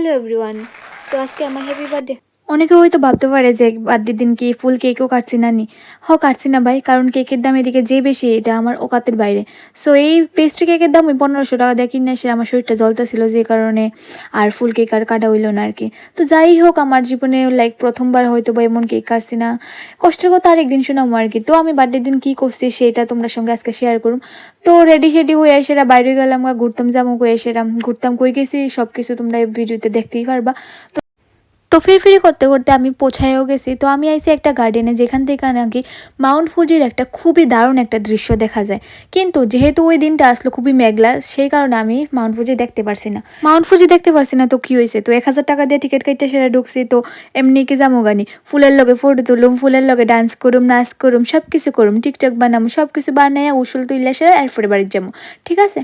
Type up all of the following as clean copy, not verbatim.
Hello everyone. তো আজকে আমার হ্যাপি বার্থডে। অনেকে হয়তো ভাবতে পারে যে বার্থডের দিন কি ফুল কেকও কাটছি না নি। কাটছি না ভাই, কারণ কেকের দাম এদিকে যে বেশি এটা আমার ওকাতের বাইরে। সো এই পেস্ট্রি কেকের দাম ওই 1500 টাকা দিয়ে কিনে এসে আমার শরীরটা জ্বলতেছিল, যে কারণে আর ফুল কেক আর কাটা হইলো না আর কি। তো যাই হোক, আমার জীবনে লাইক প্রথমবার হয়তো বা এমন কেক কাটছি না। কষ্টের কথা আরেকদিন শোনাবো আর কি। তো আমি বার্থডের দিন কী করছি সেটা তোমার সঙ্গে আজকে শেয়ার করুম। তো রেডি শেডি হয়ে এসেরা বাইরে গেলাম, ঘুরতাম যাবো কই এসেরাম, ঘুরতাম কই গেছি সব কিছু তোমরা এই ভিডিওতে দেখতেই পারবা। তো ফিরফিরি করতে করতে আমি পৌঁছায়ও গেছি। তো আমি আইছি একটা গার্ডেনে, যেখান থেকে নাকি মাউন্ট ফুজির একটা খুবই দারুণ একটা দৃশ্য দেখা যায়। কিন্তু যেহেতু ওই দিনটা আসলো খুবই মেঘলা, সেই কারণে আমি মাউন্ট ফুজি দেখতে পারছি না। তো কি হয়েছে, তো 1000 টাকা দিয়ে টিকিট কাটতে সেটা ঢুকছি। তো এমনি কি যামো গানি, ফুলের লগে ফটো তুলুম, ফুলের লগে ডান্স করুম, নাচ করুম, সব কিছু করুম, টিকটক বানাম, সব কিছু বানাইয়া উসুল তুইলা সেরা এরপরে বাড়ির যাবো। ঠিক আছে,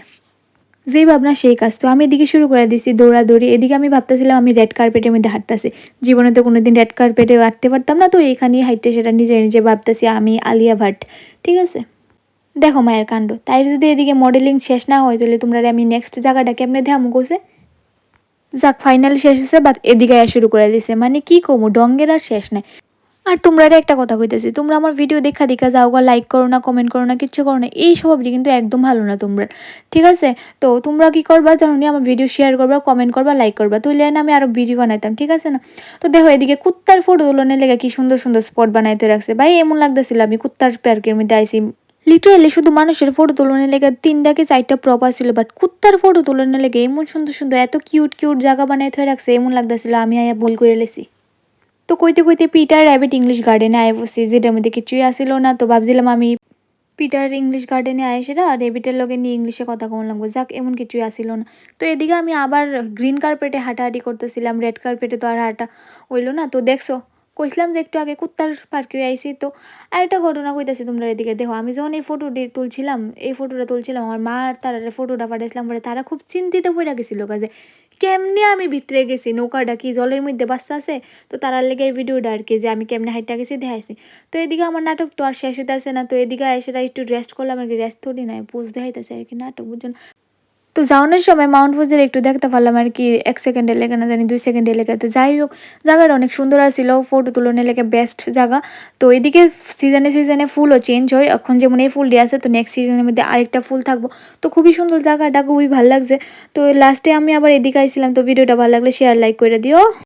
যেই ভাবনা সেই কাজ। তো আমি এদিকে শুরু করে দিছি দৌড়াদৌড়ি। এদিকে আমি ভাবতেছিলাম আমি রেড কার্পেটের মধ্যে হাঁটতেছি। জীবনে তো কোনোদিন রেড কার্পেটে হাঁটতে পারতাম না, তো এইখানেই হাঁটতে সেটা নিজে নিজে ভাবতেছি আমি আলিয়া ভাট। ঠিক আছে, দেখো মায়ের কাণ্ড। তাই যদি এদিকে মডেলিং শেষ না হয় তাহলে তোমরা আমি নেক্সট জায়গাটা কেমনে ধ্যামু কোসে। যাক, ফাইনালি শেষ হয়েছে, বাট এদিকে শুরু করে দিছে, মানে কি কমু, ডঙ্গের আর শেষ নাই। আর তোমরা একটা কথা কইতেছি, তোমরা আমার ভিডিও দেখা দেখা যাও গা, লাইক করো না, কমেন্ট করো না, কিচ্ছু করো না। এই স্বভাবটি কিন্তু একদম ভালো না তোমরা। ঠিক আছে, তো তোমরা কি করবা জানো নি, আমার ভিডিও শেয়ার করবা, কমেন্ট করবা, লাইক করবা, তুইলে না আমি আরো ভিডিও বানাইতাম। ঠিক আছে না? তো দেখো এদিকে কুত্তার ফটো তুলনের লেগে কি সুন্দর সুন্দর স্পট বানাইতে রাখছে ভাই। এমন লাগতেছিল আমি কুত্তার পার্কের মধ্যে আইসি। লিটারেলি শুধু মানুষের ফটো তুলনের লেগে 3টা কি 4টা প্রপার ছিল, বাট কুত্তার ফটো তুলনের লেগে এমন সুন্দর সুন্দর এত কিউট কিউট জায়গা বানাইতে রাখছে, এমন লাগতেছিল আমি আয়া ভুল করে লেছি। তো কইতে কইতে পিটার র্যাবিট ইংলিশ গার্ডেনে আয় বসছি, যেটার মধ্যে কিছুই আসিল না। তো ভাবছিলাম আমি পিটার ইংলিশ গার্ডেনে আয় সেটা র্যাবিটের লগে নিয়ে ইংলিশে কথা কম লাগবো, যাক এমন কিছুই আসিল না। তো এদিকে আমি আবার গ্রিন কার্পেটে হাঁটাহাঁটি করতেছিলাম, রেড কার্পেটে তো আর হাঁটা হইলো না। তো দেখছো, কইছিলাম যে একটু আগে কুত্তার পার্কে আইসি। তো আরেকটা ঘটনা কইতেছি তোমরা এদিকে দেখো, আমি যখন এই ফটোটা তুলছিলাম আমার মা আর তারা ফটোটা পাঠাইছিলাম, পরে তারা খুব চিন্তিত হয়ে গেছিল কাজে কেমনে আমি ভিতরে গেছি, নৌকাটা কি জলের মধ্যে বাস্তা আছে। তো তারার লেগে এই ভিডিওটা আর কি, যে আমি কেমনে হাইটটা গেছি দেখাইছি। তো এদিকে আমার নাটক তো আর শেষ হইতে আসে না। তো এদিকে এসে একটু রেস্ট করলাম আর কি, রেস্ট থরি নাই, পোজ দেখাইতেছে আর কি নাটক, বুঝছেন। তো যাওয়ানোর সময় মাউন্ট ফুজির একটু দেখতে পারলাম আর কি, 1 সেকেন্ডের লেগে না জানি 2 সেকেন্ডের লেগে। তো যাই হোক, জায়গাটা অনেক সুন্দর ছিল, ফটো তুলনের লেগে বেস্ট জায়গা। তো এদিকে সিজনে সিজনে ফুলও চেঞ্জ হয়, এখন যেমন এই ফুলটি আছে তো নেক্সট সিজনের মধ্যে আরেকটা ফুল থাকবো। তো খুবই সুন্দর জায়গাটা, খুবই ভালো লাগছে। তো লাস্টে আমি আবার এদিকে আইছিলাম। তো ভিডিওটা ভালো লাগলে শেয়ার লাইক করে দিও।